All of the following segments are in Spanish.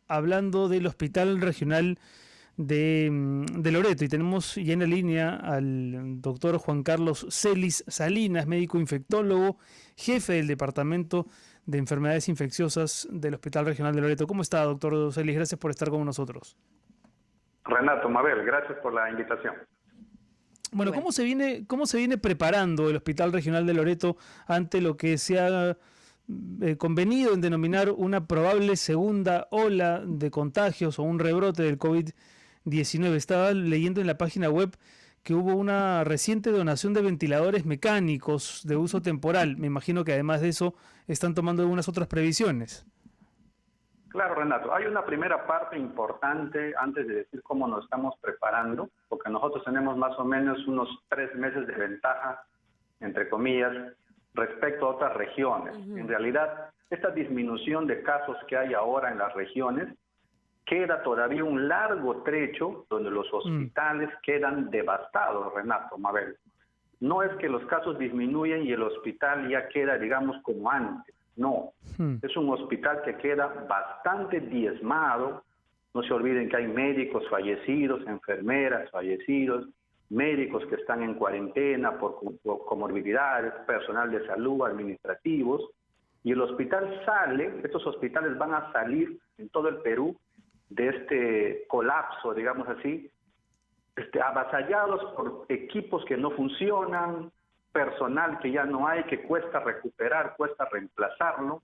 Hablando del Hospital Regional de Loreto, y tenemos ya en la línea al doctor Juan Carlos Celis Salinas, médico infectólogo, jefe del Departamento de Enfermedades Infecciosas del Hospital Regional de Loreto. ¿Cómo está, doctor Celis? Gracias por estar con nosotros. Renato, Mabel, gracias por la invitación. Bueno, ¿cómo se viene preparando el Hospital Regional de Loreto ante lo que se ha convenido en denominar una probable segunda ola de contagios o un rebrote del COVID-19? Estaba leyendo en la página web que hubo una reciente donación de ventiladores mecánicos de uso temporal. Me imagino que además de eso están tomando algunas otras previsiones. Claro, Renato, hay una primera parte importante antes de decir cómo nos estamos preparando, porque nosotros tenemos más o menos unos 3 meses de ventaja, entre comillas, respecto a otras regiones. En realidad, esta disminución de casos que hay ahora en las regiones, queda todavía un largo trecho donde los hospitales quedan devastados, Renato, Mabel. No es que los casos disminuyen y el hospital ya queda, digamos, como antes. No, es un hospital que queda bastante diezmado. No se olviden que hay médicos fallecidos, enfermeras fallecidos, médicos que están en cuarentena por comorbilidades, personal de salud, administrativos. Y el hospital estos hospitales van a salir en todo el Perú de este colapso, digamos así, avasallados por equipos que no funcionan, personal que ya no hay, que cuesta recuperar, cuesta reemplazarlo.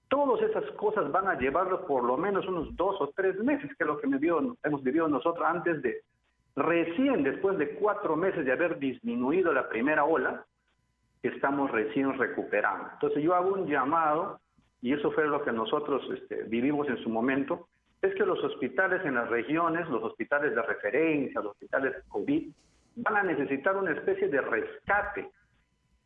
Todas esas cosas van a llevarlo por lo menos unos 2 o 3 meses, que es lo que hemos vivido nosotros antes de, recién después de 4 meses de haber disminuido la primera ola, estamos recién recuperando. Entonces yo hago un llamado, y eso fue lo que nosotros vivimos en su momento, es que los hospitales en las regiones, los hospitales de referencia, los hospitales COVID, van a necesitar una especie de rescate,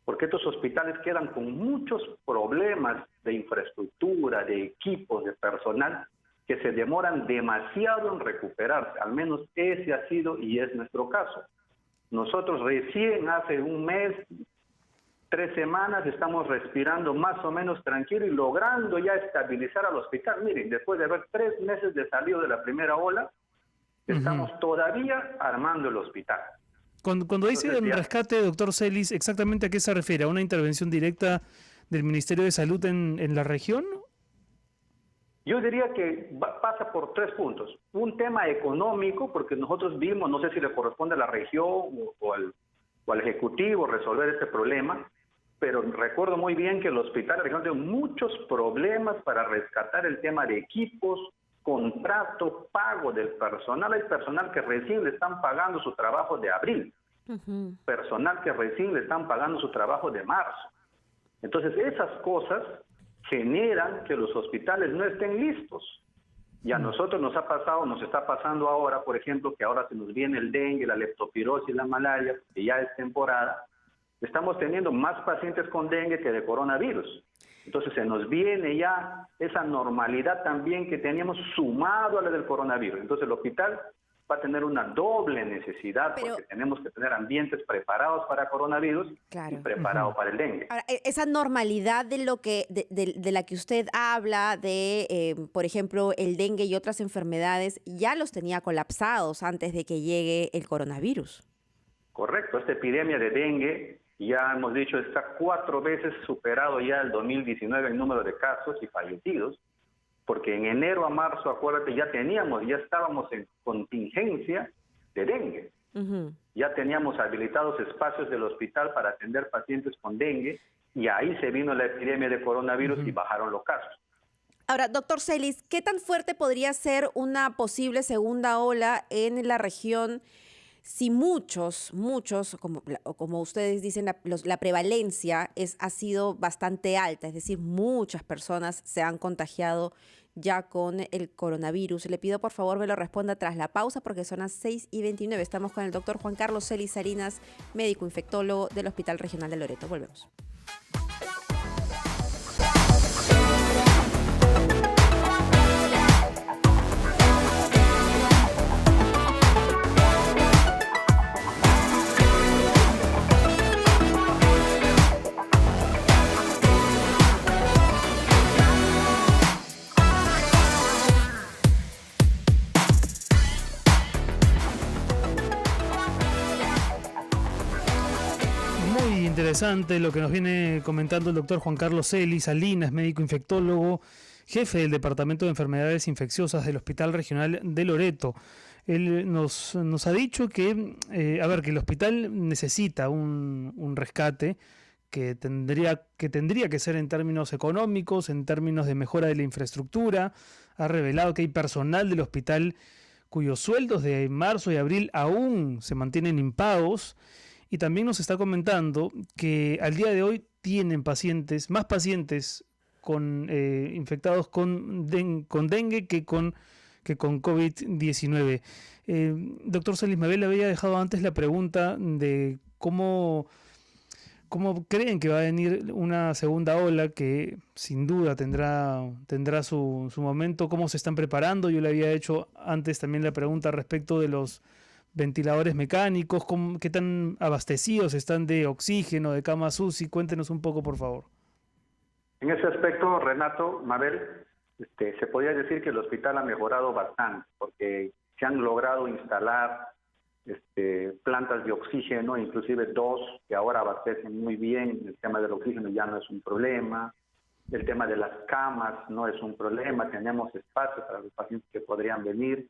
porque estos hospitales quedan con muchos problemas de infraestructura, de equipos, de personal, que se demoran demasiado en recuperarse. Al menos ese ha sido y es nuestro caso. Nosotros recién hace un mes, 3 semanas, estamos respirando más o menos tranquilo y logrando ya estabilizar al hospital. Miren, después de haber 3 meses de salido de la primera ola, estamos todavía armando el hospital. Cuando dice rescate, doctor Celis, ¿exactamente a qué se refiere? ¿A una intervención directa del Ministerio de Salud en la región? Yo diría que pasa por 3 puntos. Un tema económico, porque nosotros vimos, no sé si le corresponde a la región o al Ejecutivo resolver este problema, pero recuerdo muy bien que el hospital de la región tiene muchos problemas para rescatar el tema de equipos, contrato, pago del personal. Hay personal que recién le están pagando su trabajo de abril, personal que recién le están pagando su trabajo de marzo. Entonces esas cosas generan que los hospitales no estén listos. Y a nosotros nos está pasando ahora, por ejemplo, que ahora se nos viene el dengue, la leptospirosis, la malaria, que ya es temporada. Estamos teniendo más pacientes con dengue que de coronavirus. Entonces se nos viene ya esa normalidad también que teníamos sumado a la del coronavirus. Entonces el hospital va a tener una doble necesidad, porque tenemos que tener ambientes preparados para coronavirus y preparados para el dengue. Ahora, esa normalidad de lo que de la que usted habla, por ejemplo, el dengue y otras enfermedades, ya los tenía colapsados antes de que llegue el coronavirus. Correcto, esta epidemia de dengue, ya hemos dicho, está 4 veces superado ya el 2019 el número de casos y fallecidos, porque en enero a marzo, acuérdate, ya estábamos en contingencia de dengue. Ya teníamos habilitados espacios del hospital para atender pacientes con dengue, y ahí se vino la epidemia de coronavirus y bajaron los casos. Ahora, doctor Celis, ¿qué tan fuerte podría ser una posible segunda ola en la región si muchos, como ustedes dicen, la prevalencia ha sido bastante alta? Es decir, muchas personas se han contagiado ya con el coronavirus. Le pido por favor me lo responda tras la pausa, porque son las 6:29. Estamos con el doctor Juan Carlos Celis Salinas, médico infectólogo del Hospital Regional de Loreto. Volvemos. interesante lo que nos viene comentando el doctor Juan Carlos Celis Salinas, médico infectólogo, jefe del Departamento de Enfermedades Infecciosas del Hospital Regional de Loreto. Él nos ha dicho que, que el hospital necesita un rescate que tendría que ser en términos económicos, en términos de mejora de la infraestructura. Ha revelado que hay personal del hospital cuyos sueldos de marzo y abril aún se mantienen impagos. Y también nos está comentando que al día de hoy tienen más pacientes infectados con dengue que con COVID-19. Doctor Celis, me había dejado antes la pregunta de cómo creen que va a venir una segunda ola que sin duda tendrá su momento, cómo se están preparando. Yo le había hecho antes también la pregunta respecto de los ventiladores mecánicos, qué tan abastecidos están de oxígeno, de camas UCI. Cuéntenos un poco, por favor. En ese aspecto, Renato, Mabel, se podría decir que el hospital ha mejorado bastante, porque se han logrado instalar plantas de oxígeno, inclusive 2 que ahora abastecen muy bien. El tema del oxígeno ya no es un problema, el tema de las camas no es un problema, tenemos espacio para los pacientes que podrían venir.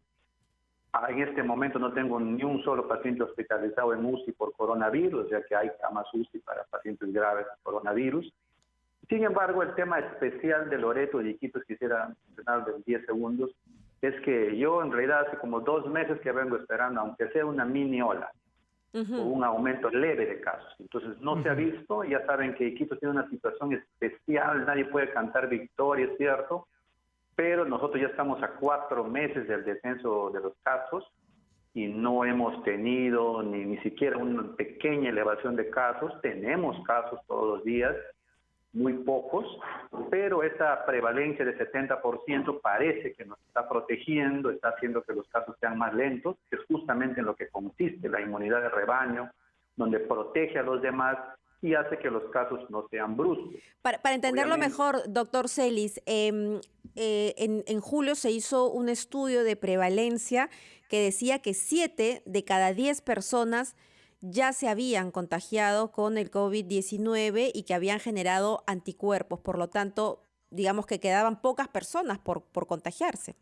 En este momento no tengo ni un solo paciente hospitalizado en UCI por coronavirus, ya que hay camas UCI para pacientes graves de coronavirus. Sin embargo, el tema especial de Loreto y Iquitos, quisiera mencionar en 10 segundos, es que yo en realidad hace como 2 meses que vengo esperando, aunque sea una mini ola, o un aumento leve de casos. Entonces no se ha visto. Ya saben que Iquitos tiene una situación especial, nadie puede cantar victoria, es cierto, pero nosotros ya estamos a 4 meses del descenso de los casos y no hemos tenido ni siquiera una pequeña elevación de casos. Tenemos casos todos los días, muy pocos, pero esa prevalencia de 70% parece que nos está protegiendo, está haciendo que los casos sean más lentos, que es justamente en lo que consiste la inmunidad de rebaño, donde protege a los demás y hace que los casos no sean bruscos. Para entenderlo mejor, doctor Celis, en julio se hizo un estudio de prevalencia que decía que 7 de cada 10 personas ya se habían contagiado con el COVID-19 y que habían generado anticuerpos. Por lo tanto, digamos que quedaban pocas personas por contagiarse.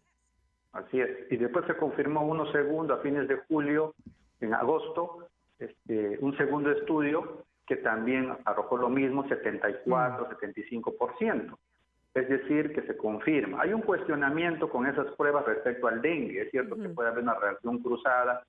Así es. Y después se confirmó uno segundo a fines de julio, en agosto, un segundo estudio que también arrojó lo mismo, 74, 75%. Es decir, que se confirma. Hay un cuestionamiento con esas pruebas respecto al dengue. Es cierto que puede haber una reacción cruzada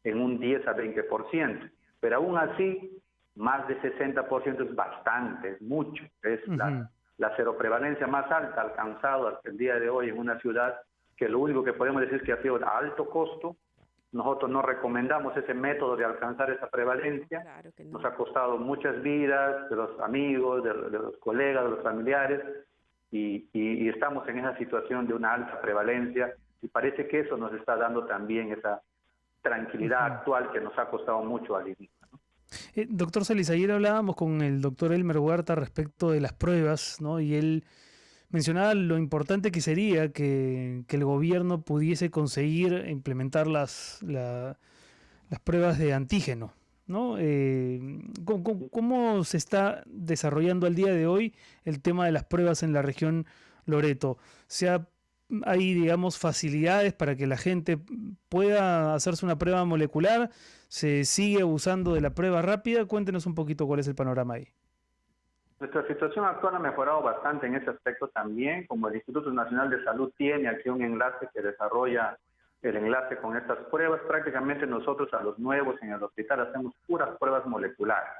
en un 10 a 20%. Pero aún así, más de 60% es bastante, es mucho. Es la seroprevalencia más alta alcanzado hasta el día de hoy en una ciudad que lo único que podemos decir es que ha sido a alto costo. Nosotros no recomendamos ese método de alcanzar esa prevalencia. Claro que no. Nos ha costado muchas vidas de los amigos, de los colegas, de los familiares, y estamos en esa situación de una alta prevalencia, y parece que eso nos está dando también esa tranquilidad actual que nos ha costado mucho al inicio, ¿no? Doctor Celis, ayer hablábamos con el doctor Elmer Huerta respecto de las pruebas, ¿no? Y él mencionaba lo importante que sería que el gobierno pudiese conseguir implementar las pruebas de antígeno, ¿no? ¿Cómo se está desarrollando al día de hoy el tema de las pruebas en la región Loreto? ¿Hay, digamos, facilidades para que la gente pueda hacerse una prueba molecular? ¿Se sigue abusando de la prueba rápida? Cuéntenos un poquito cuál es el panorama ahí. Nuestra situación actual ha mejorado bastante en ese aspecto también. Como el Instituto Nacional de Salud tiene aquí un enlace que desarrolla el enlace con estas pruebas, prácticamente nosotros a los nuevos en el hospital hacemos puras pruebas moleculares.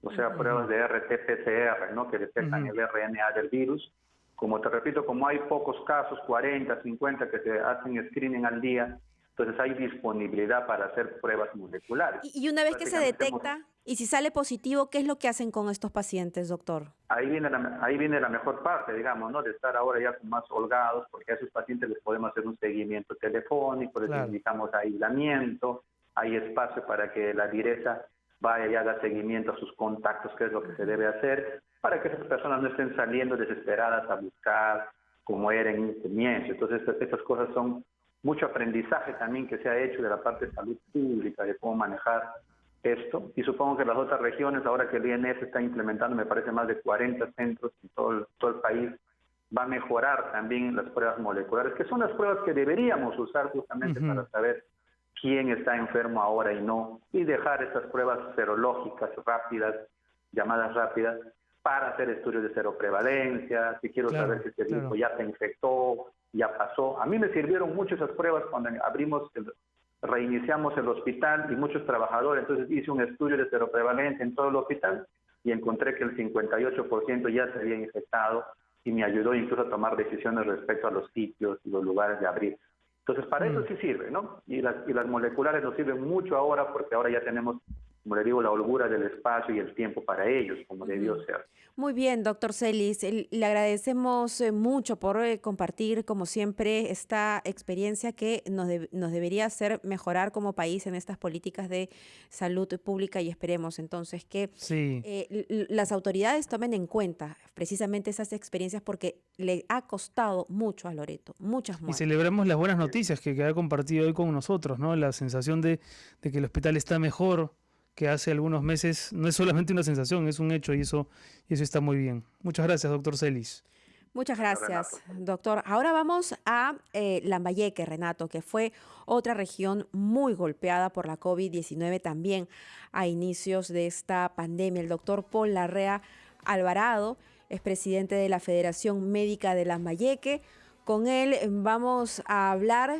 O sea, pruebas de RT-PCR, ¿no? Que detectan el RNA del virus. Como te repito, como hay pocos casos, 40, 50 que se hacen screening al día, entonces hay disponibilidad para hacer pruebas moleculares. Y una vez que se detecta, y si sale positivo, ¿qué es lo que hacen con estos pacientes, doctor? Ahí viene la mejor parte, digamos, ¿no? De estar ahora ya más holgados, porque a esos pacientes les podemos hacer un seguimiento telefónico, les indicamos aislamiento, hay espacio para que la direza vaya y haga seguimiento a sus contactos, que es lo que se debe hacer, para que esas personas no estén saliendo desesperadas a buscar como era en un comienzo. Entonces, estas cosas son mucho aprendizaje también que se ha hecho de la parte de salud pública, de cómo manejar esto, y supongo que las otras regiones, ahora que el INS está implementando, me parece, más de 40 centros en todo el país, va a mejorar también las pruebas moleculares, que son las pruebas que deberíamos usar justamente para saber quién está enfermo ahora y no, y dejar estas pruebas serológicas rápidas, llamadas rápidas, para hacer estudios de seroprevalencia, si quiero saber si este grupo ya se infectó, ya pasó. A mí me sirvieron mucho esas pruebas cuando reiniciamos el hospital y muchos trabajadores, entonces hice un estudio de seroprevalencia en todo el hospital y encontré que el 58% ya se había infectado y me ayudó incluso a tomar decisiones respecto a los sitios y los lugares de abrir. Entonces, para eso sí sirve, ¿no? Y las moleculares nos sirven mucho ahora porque ahora ya tenemos, como le digo, la holgura del espacio y el tiempo para ellos, como debió ser. Muy bien, doctor Celis. Le agradecemos mucho por compartir, como siempre, esta experiencia que nos debería hacer mejorar como país en estas políticas de salud pública y esperemos entonces que las autoridades tomen en cuenta precisamente esas experiencias porque le ha costado mucho a Loreto, muchas muertes. Y celebramos las buenas noticias que ha compartido hoy con nosotros, ¿no? La sensación de que el hospital está mejor que hace algunos meses, no es solamente una sensación, es un hecho y eso está muy bien. Muchas gracias, doctor Celis. Muchas gracias, doctor. Ahora vamos a Lambayeque, Renato, que fue otra región muy golpeada por la COVID-19 también a inicios de esta pandemia. El doctor Paul Larrea Alvarado es presidente de la Federación Médica de Lambayeque. Con él vamos a hablar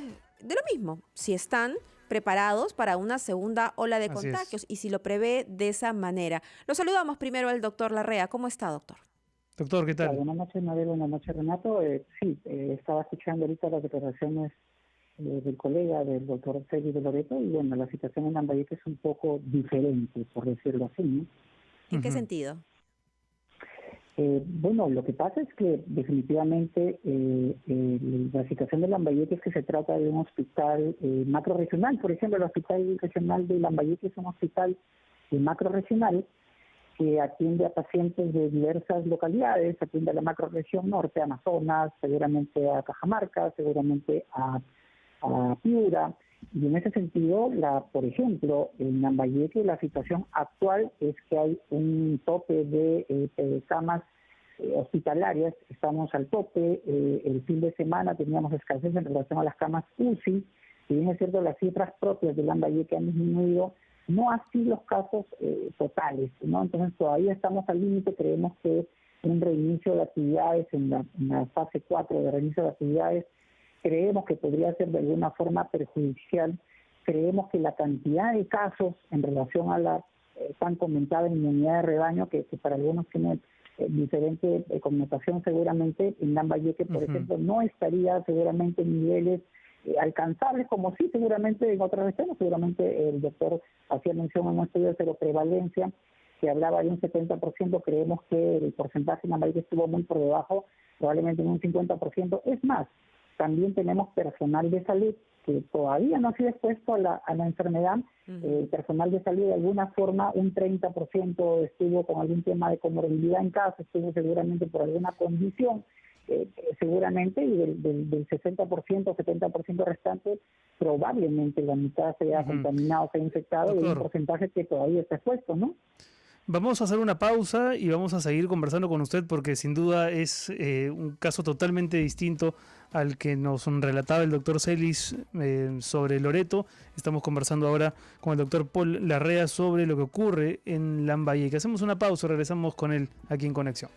de lo mismo, si están preparados para una segunda ola de contagios y si lo prevé de esa manera. Lo saludamos primero al doctor Larrea. ¿Cómo está, doctor? Doctor, ¿qué tal? Buenas noches, Mabel. Buenas noches, Renato. Estaba escuchando ahorita las declaraciones del colega, del doctor Celis de Loreto, y bueno, la situación en Lambayeque es un poco diferente, por decirlo así, ¿no? ¿En qué sentido? Bueno, lo que pasa es que definitivamente la situación de Lambayeque es que se trata de un hospital macrorregional. Por ejemplo, el Hospital Regional de Lambayeque es un hospital macrorregional que atiende a pacientes de diversas localidades, atiende a la macrorregión norte, Amazonas, seguramente a Cajamarca, seguramente a Piura. Y en ese sentido, por ejemplo, en Lambayeque la situación actual es que hay un tope de camas hospitalarias, estamos al tope. El fin de semana teníamos escasez en relación a las camas UCI. Si bien es cierto, las cifras propias de Lambayeque han disminuido, no así los casos totales, ¿no? Entonces todavía estamos al límite. Creemos que un reinicio de actividades en la fase 4 de reinicio de actividades creemos que podría ser de alguna forma perjudicial. Creemos que la cantidad de casos en relación a la tan comentada inmunidad de rebaño, que para algunos tiene diferente connotación, seguramente en Lambayeque, por ejemplo, no estaría seguramente en niveles alcanzables, como sí seguramente en otras regiones. Seguramente el doctor hacía mención en un estudio de seroprevalencia que hablaba de un 70%, creemos que el porcentaje en Lambayeque estuvo muy por debajo, probablemente en un 50%. Es más, también tenemos personal de salud que todavía no ha sido expuesto a la enfermedad. Personal de salud, de alguna forma, un 30% estuvo con algún tema de comorbilidad en casa, estuvo seguramente por alguna condición, seguramente, y del 60%, 70% restante, probablemente la mitad se haya contaminado, se haya infectado, y hay un porcentaje que todavía está expuesto, ¿no? Vamos a hacer una pausa y vamos a seguir conversando con usted porque sin duda es un caso totalmente distinto al que nos relataba el doctor Celis sobre Loreto. Estamos conversando ahora con el doctor Paul Larrea sobre lo que ocurre en Lambayeque. Hacemos una pausa, regresamos con él aquí en Conexión.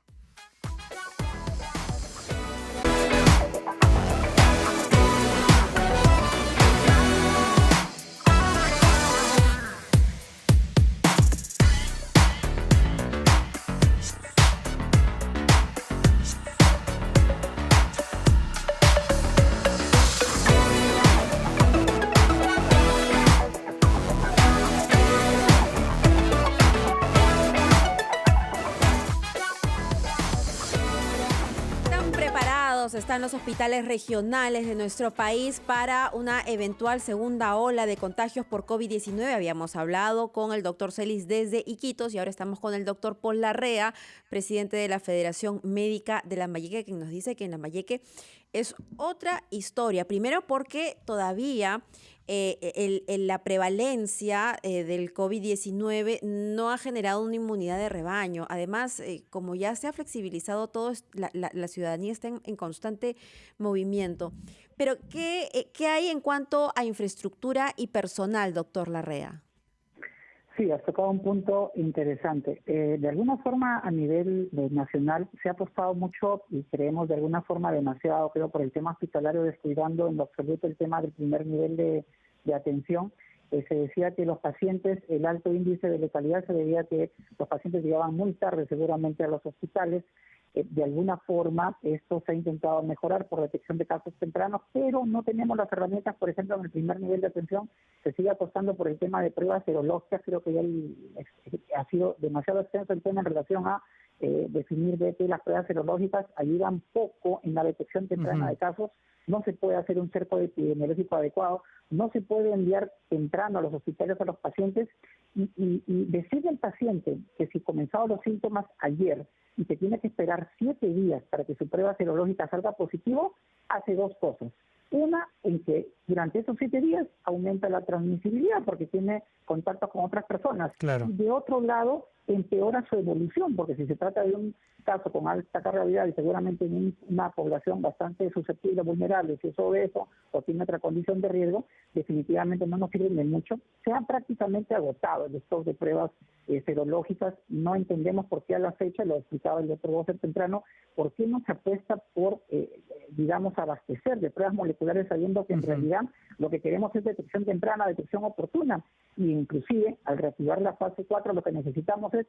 Están los hospitales regionales de nuestro país para una eventual segunda ola de contagios por COVID-19. Habíamos hablado con el doctor Celis desde Iquitos y ahora estamos con el doctor Paul Larrea, presidente de la Federación Médica de Lambayeque, que nos dice que en Lambayeque es otra historia. Primero porque todavía la prevalencia del COVID-19 no ha generado una inmunidad de rebaño. Además, como ya se ha flexibilizado todo, la ciudadanía está en constante movimiento. Pero, ¿qué hay en cuanto a infraestructura y personal, doctor Larrea? Sí, has tocado un punto interesante. De alguna forma, a nivel nacional, se ha apostado mucho y creemos de alguna forma demasiado, creo, por el tema hospitalario, descuidando en lo absoluto el tema del primer nivel de atención. Se decía que los pacientes, el alto índice de letalidad se debía a que los pacientes llegaban muy tarde seguramente a los hospitales. De alguna forma esto se ha intentado mejorar por detección de casos tempranos, pero no tenemos las herramientas. Por ejemplo, en el primer nivel de atención se sigue apostando por el tema de pruebas serológicas. Creo que ya ha sido demasiado extenso el tema en relación a definir de que las pruebas serológicas ayudan poco en la detección temprana de casos. No se puede hacer un cerco epidemiológico adecuado, no se puede enviar temprano a los hospitales a los pacientes y decirle al paciente que si comenzaron los síntomas ayer y que tiene que esperar 7 días para que su prueba serológica salga positivo, hace dos cosas. Una, en que durante esos 7 días aumenta la transmisibilidad porque tiene contacto con otras personas. Claro. Y de otro lado, empeora su evolución, porque si se trata de un caso con alta carga viral y seguramente en una población bastante susceptible, vulnerable, si es obeso o tiene otra condición de riesgo, definitivamente no nos sirven de mucho. Se han prácticamente agotado el stock de pruebas serológicas. No entendemos por qué a la fecha, lo explicaba el doctor Bosser temprano, por qué no se apuesta por, digamos, abastecer de pruebas moleculares, sabiendo que en realidad lo que queremos es detección temprana, detección oportuna, y inclusive al reactivar la fase 4 lo que necesitamos es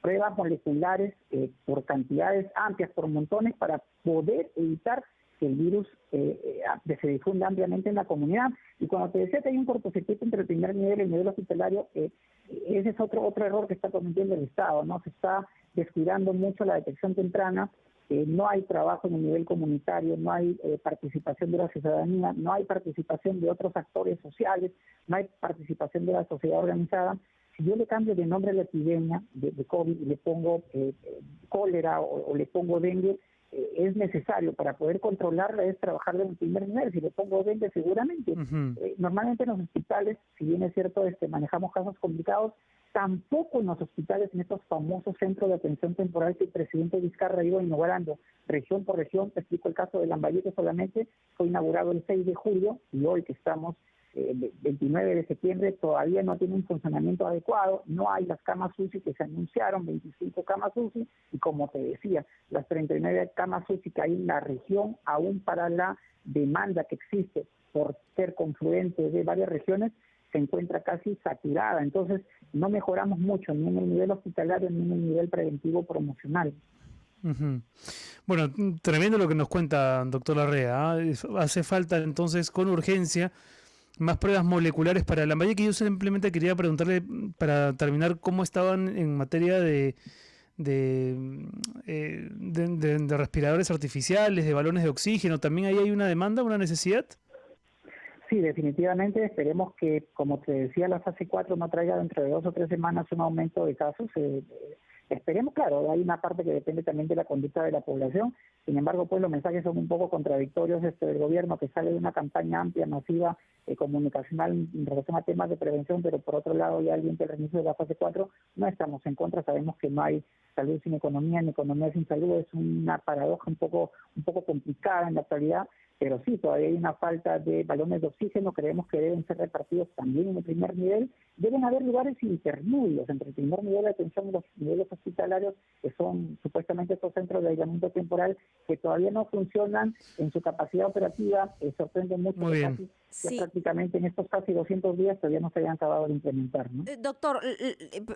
pruebas moleculares por cantidades amplias, por montones, para poder evitar que el virus se difunda ampliamente en la comunidad. Y cuando te decía que hay un cortocircuito entre el primer nivel y el nivel hospitalario, ese es otro error que está cometiendo el Estado, ¿no? Se está descuidando mucho la detección temprana. No hay trabajo en el nivel comunitario, no hay participación de la ciudadanía, no hay participación de otros actores sociales, no hay participación de la sociedad organizada. Si yo le cambio de nombre a la epidemia de COVID y le pongo cólera o le pongo dengue, es necesario para poder controlarla, es trabajar en el primer nivel. Si le pongo dengue, seguramente. Normalmente en los hospitales, si bien es cierto, manejamos casos complicados, tampoco en los hospitales, en estos famosos centros de atención temporal que el presidente Vizcarra iba inaugurando región por región. Te explico el caso de Lambayeque solamente, fue inaugurado el 6 de julio y hoy que estamos 29 de septiembre todavía no tiene un funcionamiento adecuado, no hay las camas UCI que se anunciaron, 25 camas UCI, y como te decía, las 39 camas UCI que hay en la región, aún para la demanda que existe por ser confluente de varias regiones, se encuentra casi saturada. Entonces no mejoramos mucho ni en el nivel hospitalario ni en el nivel preventivo promocional. Bueno, tremendo lo que nos cuenta doctor Larrea. Hace falta entonces con urgencia más pruebas moleculares para Lambayeque. Yo simplemente quería preguntarle, para terminar, cómo estaban en materia de respiradores artificiales, de balones de oxígeno. ¿También ahí hay una demanda, una necesidad? Sí, definitivamente. Esperemos que, como te decía, la fase 4 no traiga dentro de 2 o 3 semanas un aumento de casos. Esperemos, claro, hay una parte que depende también de la conducta de la población. Sin embargo, pues los mensajes son un poco contradictorios del gobierno, que sale de una campaña amplia, masiva, comunicacional en relación a temas de prevención, pero por otro lado ya alguien que el inicio de la fase 4 no estamos en contra. Sabemos que no hay salud sin economía, ni economía sin salud. Es una paradoja un poco complicada en la actualidad. Pero sí, todavía hay una falta de balones de oxígeno. Creemos que deben ser repartidos también en el primer nivel. Deben haber lugares intermedios entre el primer nivel de atención y los niveles hospitalarios, que son supuestamente estos centros de aislamiento temporal, que todavía no funcionan en su capacidad operativa. Sorprende mucho que casi, prácticamente en estos casi 200 días todavía no se hayan acabado de implementar, ¿no? Doctor,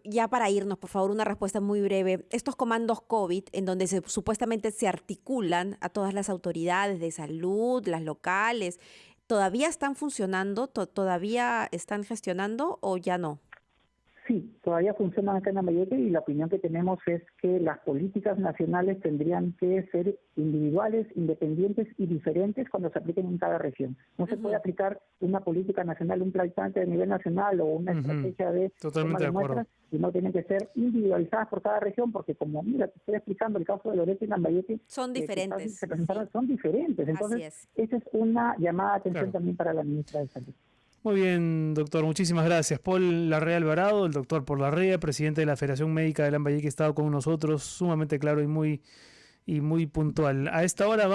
ya para irnos, por favor, una respuesta muy breve. Estos comandos COVID, en donde supuestamente se articulan a todas las autoridades de salud, las locales, ¿todavía están funcionando? ¿Todavía están gestionando o ya no? Sí, todavía funcionan acá en Lambayeque y la opinión que tenemos es que las políticas nacionales tendrían que ser individuales, independientes y diferentes cuando se apliquen en cada región. No se puede aplicar una política nacional, un plan a nivel nacional o una estrategia de toma de muestras, sino tienen que ser individualizadas por cada región, porque como mira, te estoy explicando el caso de Loreto y Lambayeque, son diferentes. Son diferentes. Entonces, esa es una llamada de atención también para la ministra de Salud. Muy bien, doctor, muchísimas gracias. Paul Larrea Alvarado, el doctor Paul Larrea, presidente de la Federación Médica de Lambayeque, ha estado con nosotros, sumamente claro y muy puntual. A esta hora